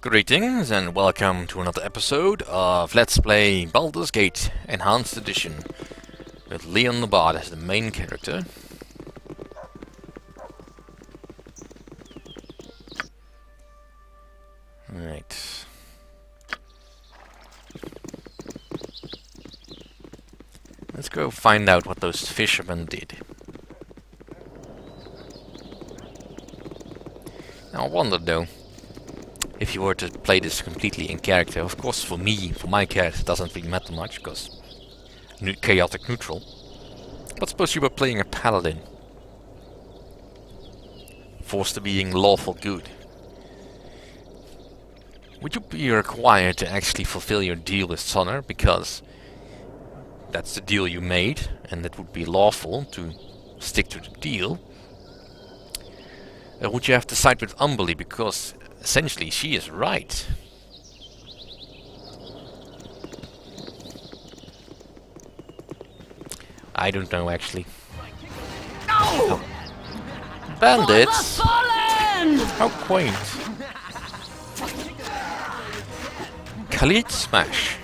Greetings and welcome to another episode of Let's Play Baldur's Gate Enhanced Edition with Leon the Bard as the main character. Right. Let's go find out what those fishermen did. Now I wonder though, if you were to play this completely in character. Of course, for my character, it doesn't really matter much, because chaotic neutral. But suppose you were playing a paladin, forced to being lawful good. Would you be required to actually fulfill your deal with Sonner, because that's the deal you made, and it would be lawful to stick to the deal? Or would you have to side with Umberly, because essentially, she is right. I don't know, actually. No! Oh. Bandits! How quaint. Khalid Smash.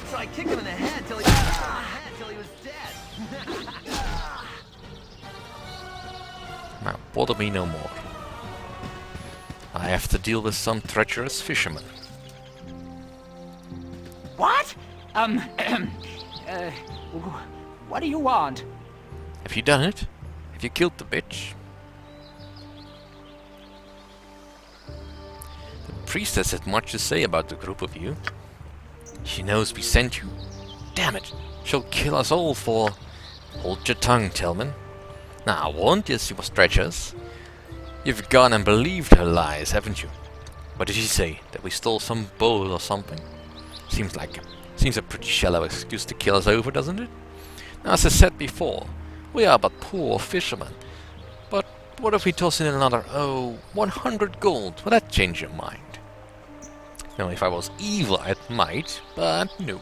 So I kicked him in the head till he was dead. Now, bother me no more. I have to deal with some treacherous fishermen. What? What do you want? Have you done it? Have you killed the bitch? The priestess had much to say about the group of you. She knows we sent you. Damn it! She'll kill us all for... Hold your tongue, Tillman. Now, I warned you she was treacherous. You've gone and believed her lies, haven't you? What did she say? That we stole some bowl or something? Seems a pretty shallow excuse to kill us over, doesn't it? Now, as I said before, we are but poor fishermen. But what if we toss in another, 100 gold? Will that change your mind? Now, if I was evil, I might, but no.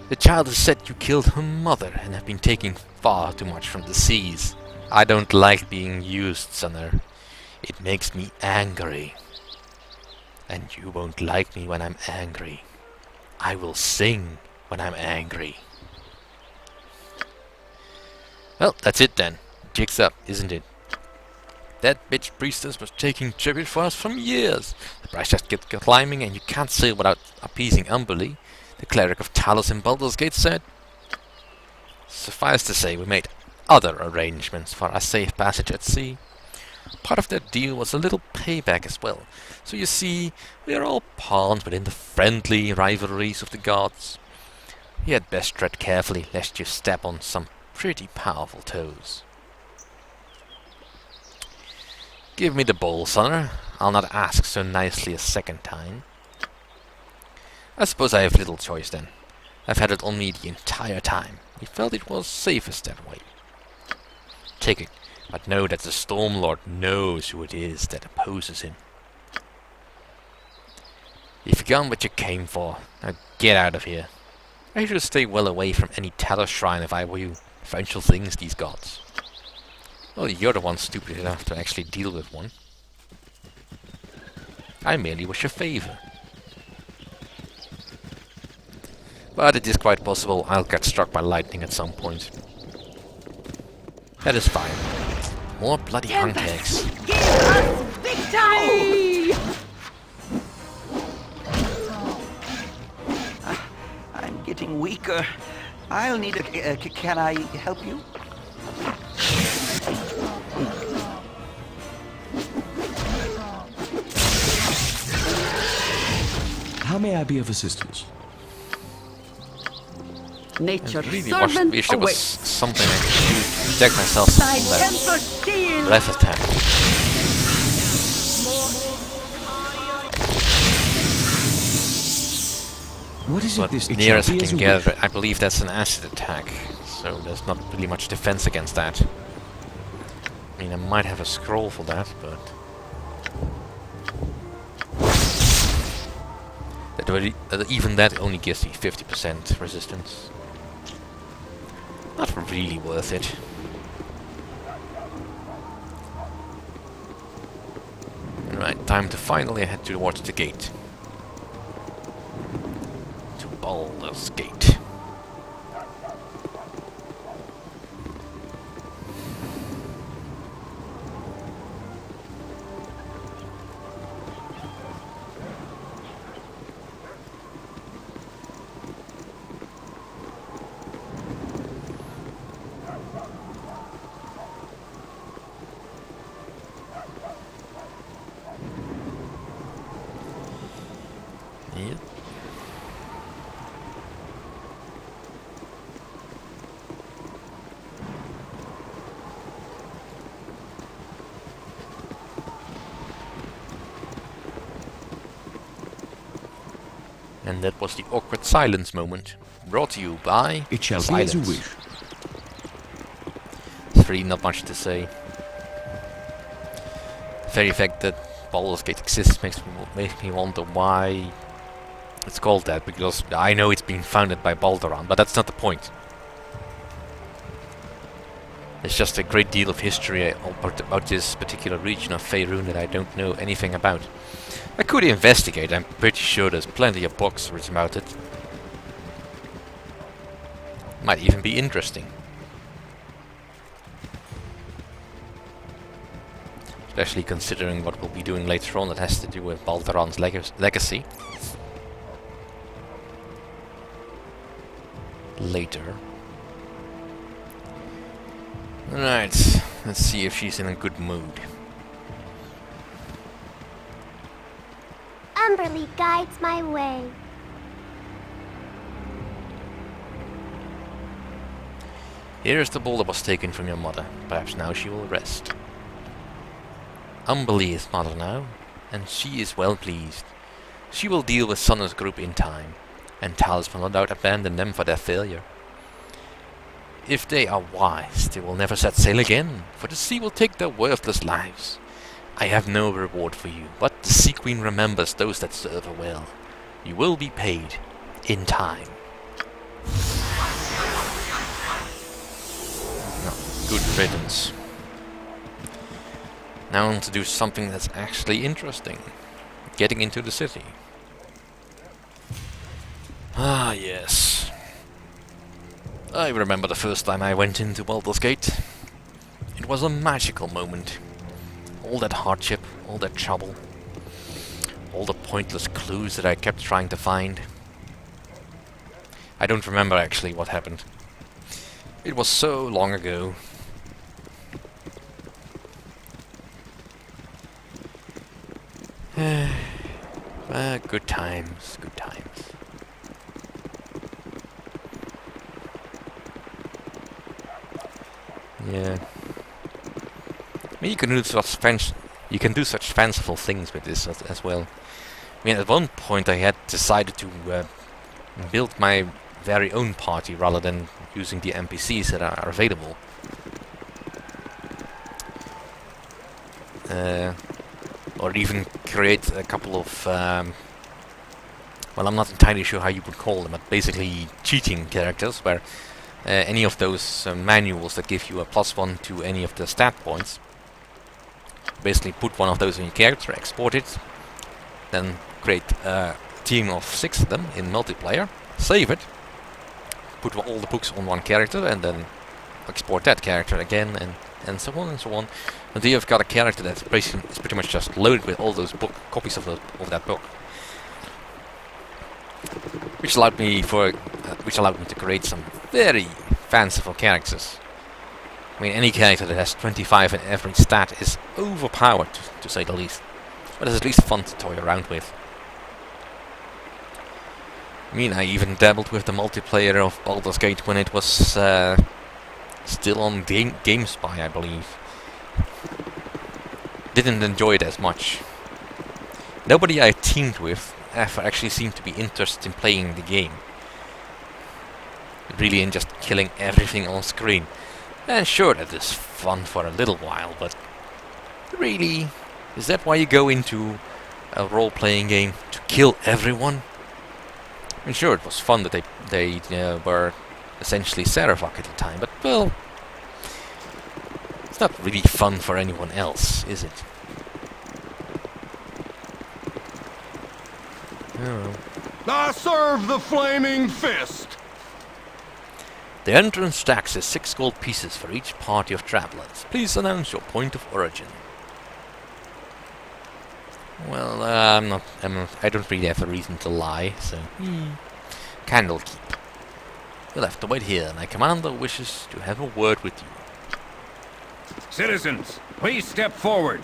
The child has said you killed her mother and have been taking far too much from the seas. I don't like being used, Sonner. It makes me angry. And you won't like me when I'm angry. I will sing when I'm angry. Well, that's it then. Jig's up, isn't it? That bitch priestess was taking tribute for us for years. The price just kept climbing and you can't sail without appeasing Umberly, the cleric of Talos in Baldur's Gate said. Suffice to say, we made other arrangements for a safe passage at sea. Part of that deal was a little payback as well. So you see, we are all pawns within the friendly rivalries of the gods. You had best tread carefully, lest you step on some pretty powerful toes. Give me the bowl, Sonner. I'll not ask so nicely a second time. I suppose I have little choice then. I've had it on me the entire time. We felt it was safest that way. Take it, but know that the Stormlord knows who it is that opposes him. You've gone what you came for. Now get out of here. I should stay well away from any Talos shrine if I were you. Eventual things, these gods. Well, you're the one stupid enough to actually deal with one. I merely wish a favor. But it is quite possible I'll get struck by lightning at some point. That is fine. More bloody hunk eggs. Give us victory! I'm getting weaker. I'll need a... can I help you? How may I be of assistance? Nature I really servant wish there was awaits. something I could do to protect myself Thy from that temper steel. breath attack. What is it But this near as I champions can wish? gather, I believe that's an acid attack, so there's not really much defense against that. I mean, I might have a scroll for that, but... Even that only gives me 50% resistance. Not really worth it. Right, time to finally head towards the gate. To Baldur's Gate. Yep. And that was the awkward silence moment, brought to you by It shall silence. be as you wish. There's really not much to say. The very fact that Baldur's Gate exists makes me wonder why it's called that, because I know it's been founded by Baldur, but that's not the point. There's just a great deal of history about this particular region of Faerun that I don't know anything about. I could investigate, I'm pretty sure there's plenty of books written about it. Might even be interesting. Especially considering what we'll be doing later on that has to do with Baldur's legacy. Later. Alright, let's see if she's in a good mood. Umberly guides my way. Here is the ball that was taken from your mother. Perhaps now she will rest. Umberly is mother now, and she is well pleased. She will deal with Sonner's group in time, and Talis will no doubt abandon them for their failure. If they are wise, they will never set sail again, for the sea will take their worthless lives. I have no reward for you, but the Sea Queen remembers those that serve her well. You will be paid in time. No, good riddance. Now on to do something that's actually interesting. Getting into the city. Ah, yes. I remember the first time I went into Baldur's Gate. It was a magical moment. All that hardship, all that trouble, all the pointless clues that I kept trying to find. I don't remember actually what happened. It was so long ago. Good times, good times. Yeah. I mean, you can do such fanciful things with this as well. I mean, at one point I had decided to build my very own party rather than using the NPCs that are available. Or even create a couple of, well, I'm not entirely sure how you would call them, but basically cheating characters, where any of those manuals that give you a +1 to any of the stat points, basically put one of those in your character, export it, then create a team of 6 of them in multiplayer, save it, put all the books on one character, and then export that character again, and so on and so on, until you've got a character that's pretty much just loaded with all those copies of that book, which allowed me to create some very fanciful characters. I mean, any character that has 25 in every stat is overpowered, to say the least, but it's at least fun to toy around with. I mean, I even dabbled with the multiplayer of Baldur's Gate when it was still on GameSpy, I believe. Didn't enjoy it as much. Nobody I teamed with ever actually seemed to be interested in playing the game. Really in just killing everything on screen. And sure, that is fun for a little while, but really, is that why you go into a role-playing game? To kill everyone? And sure, it was fun that they were essentially Seraphoc at the time, but well, it's not really fun for anyone else, is it? Oh. I serve the flaming fist! The entrance tax is 6 gold pieces for each party of travelers. Please announce your point of origin. Well, I don't really have a reason to lie, so... Candle keep. You'll have to wait here. My commander wishes to have a word with you. Citizens, please step forward.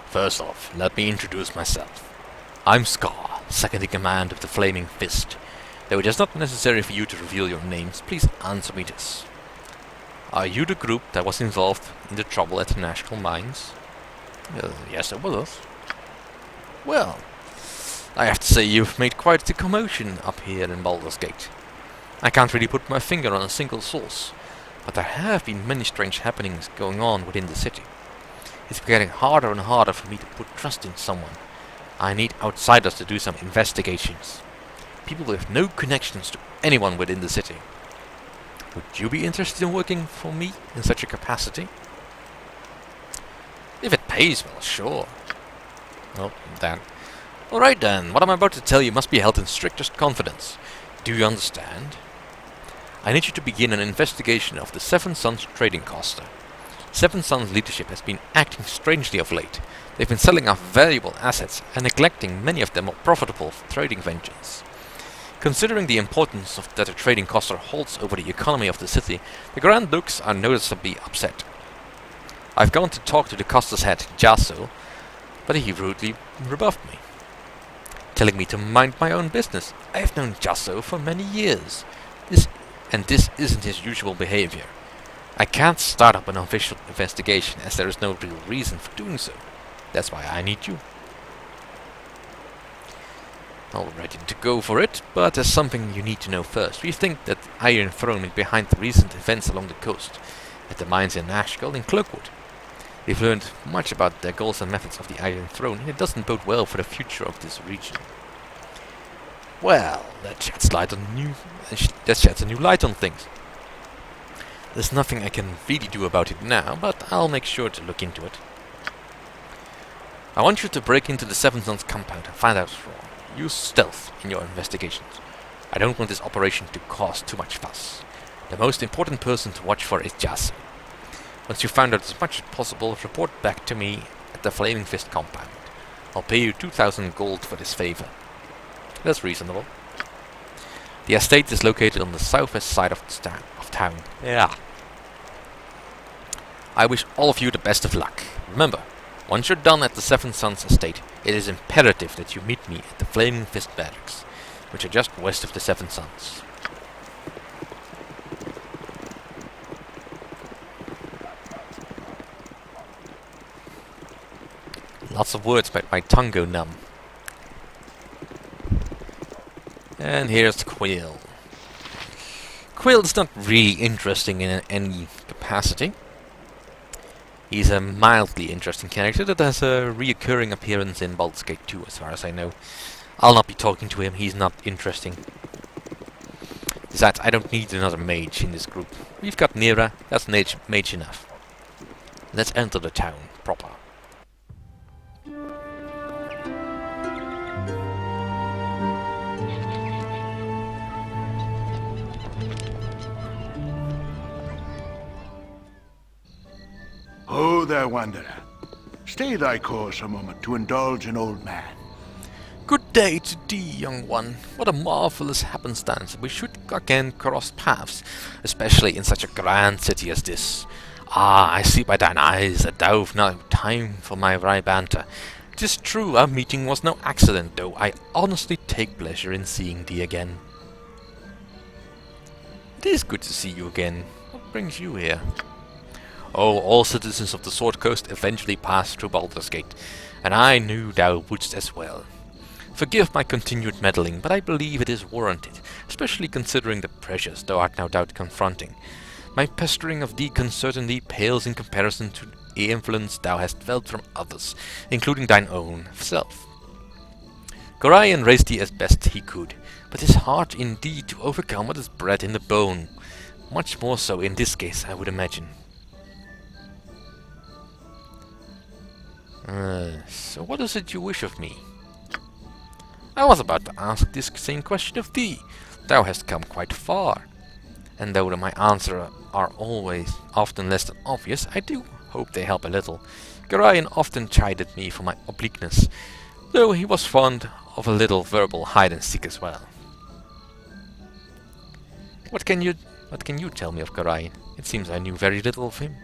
First off, let me introduce myself. I'm Scar, second in command of the Flaming Fist. Though it is not necessary for you to reveal your names, please answer me this. Are you the group that was involved in the trouble at the National Mines? Yes, it was. Well, I have to say you've made quite the commotion up here in Baldur's Gate. I can't really put my finger on a single source, but there have been many strange happenings going on within the city. It's getting harder and harder for me to put trust in someone. I need outsiders to do some investigations. People with no connections to anyone within the city. Would you be interested in working for me in such a capacity? If it pays, well, sure. Oh, then. Alright then, what I'm about to tell you must be held in strictest confidence. Do you understand? I need you to begin an investigation of the Seven Sons trading cluster. Seven Sons leadership has been acting strangely of late. They've been selling off valuable assets and neglecting many of their more profitable trading ventures. Considering the importance that the trading cluster holds over the economy of the city, the Grand Dukes are noticeably upset. I've gone to talk to the cluster's head, Jasso, but he rudely rebuffed me, telling me to mind my own business. I have known Jasso for many years. This isn't his usual behavior. I can't start up an official investigation as there is no real reason for doing so. That's why I need you. All ready to go for it, but there's something you need to know first. We think that Iron Throne is behind the recent events along the coast, at the mines in Nashkel and Cloakwood. We've learned much about the goals and methods of the Iron Throne, and it doesn't bode well for the future of this region. Well, that sheds a new light on things. There's nothing I can really do about it now, but I'll make sure to look into it. I want you to break into the Seven Sons compound and find out what's wrong. Use stealth in your investigations. I don't want this operation to cause too much fuss. The most important person to watch for is Jasso. Once you've found out as much as possible, report back to me at the Flaming Fist compound. I'll pay you 2,000 gold for this favor. That's reasonable. The estate is located on the southwest side of town. Yeah. I wish all of you the best of luck. Remember, once you're done at the Seven Sons estate, it is imperative that you meet me at the Flaming Fist barracks, which are just west of the Seven Sons. Lots of words make my tongue go numb. And here's Quill. Quill's not really interesting in any capacity. He's a mildly interesting character that has a reoccurring appearance in Baldur's Gate 2, as far as I know. I'll not be talking to him, he's not interesting. Besides, I don't need another mage in this group. We've got Nira, that's mage enough. Let's enter the town proper. Ho there, wanderer. Stay thy course a moment to indulge an old man. Good day to thee, young one. What a marvelous happenstance. We should again cross paths, especially in such a grand city as this. Ah, I see by thine eyes that thou've no time for my wry banter. 'Tis true, our meeting was no accident, though I honestly take pleasure in seeing thee again. It is good to see you again. What brings you here? Oh, all citizens of the Sword Coast eventually pass through Baldur's Gate, and I knew thou wouldst as well. Forgive my continued meddling, but I believe it is warranted, especially considering the pressures thou art no doubt confronting. My pestering of thee certainly pales in comparison to the influence thou hast felt from others, including thine own self. Gorion raised thee as best he could, but it's hard indeed to overcome what is bred in the bone. Much more so in this case, I would imagine. So what is it you wish of me? I was about to ask this same question of thee. Thou hast come quite far. And though my answers are often less than obvious, I do hope they help a little. Gorion often chided me for my obliqueness, though he was fond of a little verbal hide-and-seek as well. What can you tell me of Gorion? It seems I knew very little of him.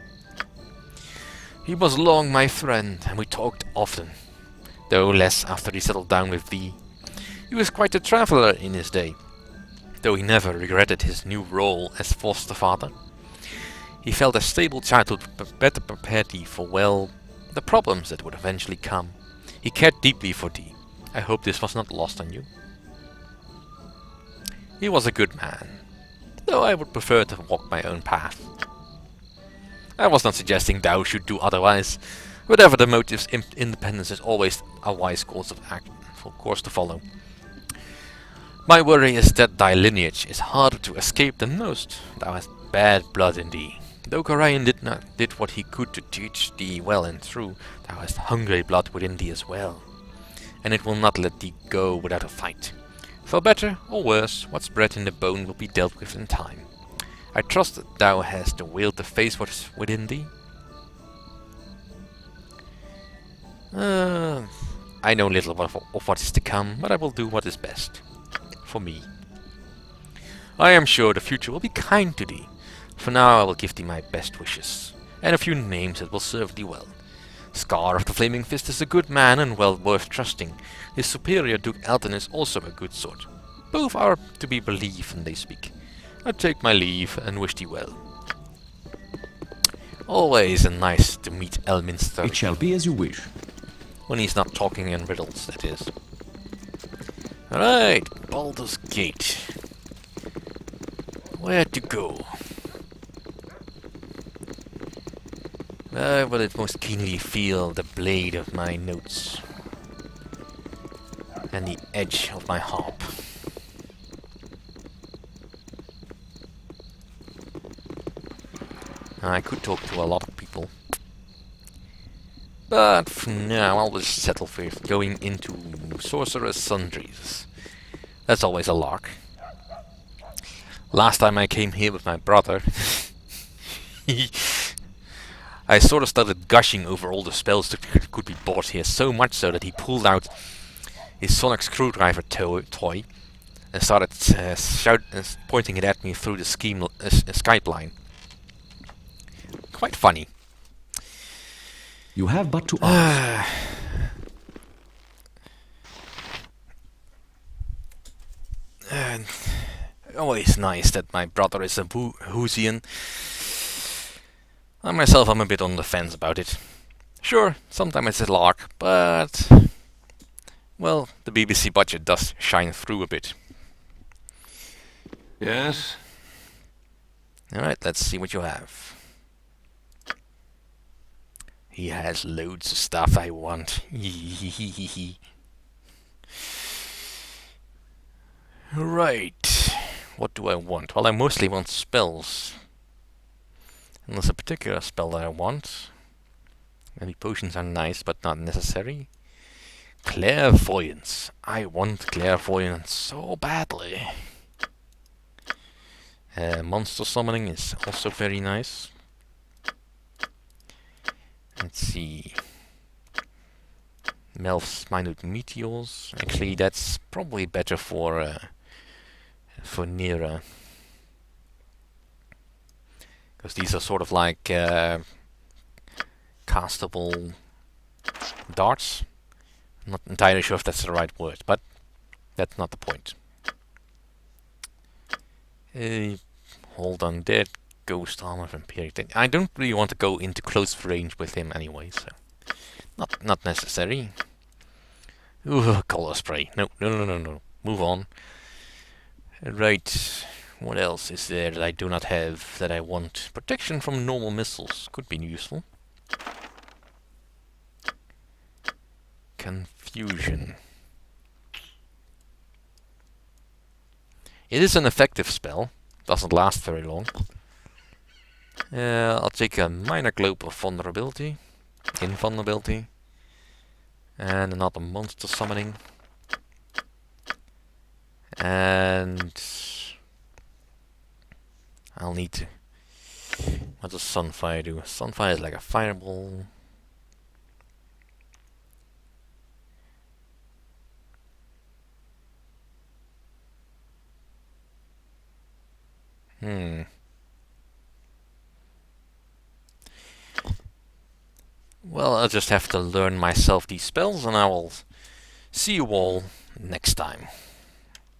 He was long my friend, and we talked often, though less after he settled down with thee. He was quite a traveller in his day, though he never regretted his new role as foster father. He felt a stable childhood better prepared thee for, well, the problems that would eventually come. He cared deeply for thee. I hope this was not lost on you. He was a good man, though I would prefer to walk my own path. I was not suggesting thou should do otherwise. Whatever the motives, independence is always a wise course to follow. My worry is that thy lineage is harder to escape than most. Thou hast bad blood in thee. Though Gorion did what he could to teach thee well and true, thou hast hungry blood within thee as well, and it will not let thee go without a fight. For better or worse, what's bred in the bone will be dealt with in time. I trust that thou hast the will to face what is within thee. I know little of what is to come, but I will do what is best for me. I am sure the future will be kind to thee. For now I will give thee my best wishes, and a few names that will serve thee well. Scar of the Flaming Fist is a good man and well worth trusting. His superior Duke Elton is also a good sort. Both are to be believed when they speak. I take my leave and wish thee well. Always nice to meet Elminster. It shall be as you wish. When he's not talking in riddles, that is. Alright, Baldur's Gate. Where to go? I will most keenly feel the blade of my notes and the edge of my harp. I could talk to a lot of people, but for now I'll just settle for going into Sorcerous Sundries. That's always a lark. Last time I came here with my brother, I sort of started gushing over all the spells that could be bought here, so much so that he pulled out his sonic screwdriver toy and started pointing it at me through the Skype line. Quite funny. You have but to ask. Always nice that my brother is a Hoosian. I myself am a bit on the fence about it. Sure, sometimes it's a lark, but well, the BBC budget does shine through a bit. Yes? Alright, let's see what you have. He has loads of stuff I want. Right. What do I want? Well, I mostly want spells. And there's a particular spell that I want. Maybe potions are nice, but not necessary. Clairvoyance. I want clairvoyance so badly. Monster summoning is also very nice. Let's see. Melf's minute meteors. Actually, that's probably better for Nera. Because these are sort of like castable darts. I'm not entirely sure if that's the right word, but that's not the point. Hold on, dead ghost armor vampiric. I don't really want to go into close range with him anyway, so not necessary. Ooh, color spray. No. Move on. Right. What else is there that I do not have that I want? Protection from normal missiles could be useful. Confusion. It is an effective spell. Doesn't last very long. I'll take a minor globe of vulnerability. Invulnerability. And another monster summoning. And I'll need to... What does Sunfire do? Sunfire is like a fireball. Well, I'll just have to learn myself these spells, and I will see you all next time.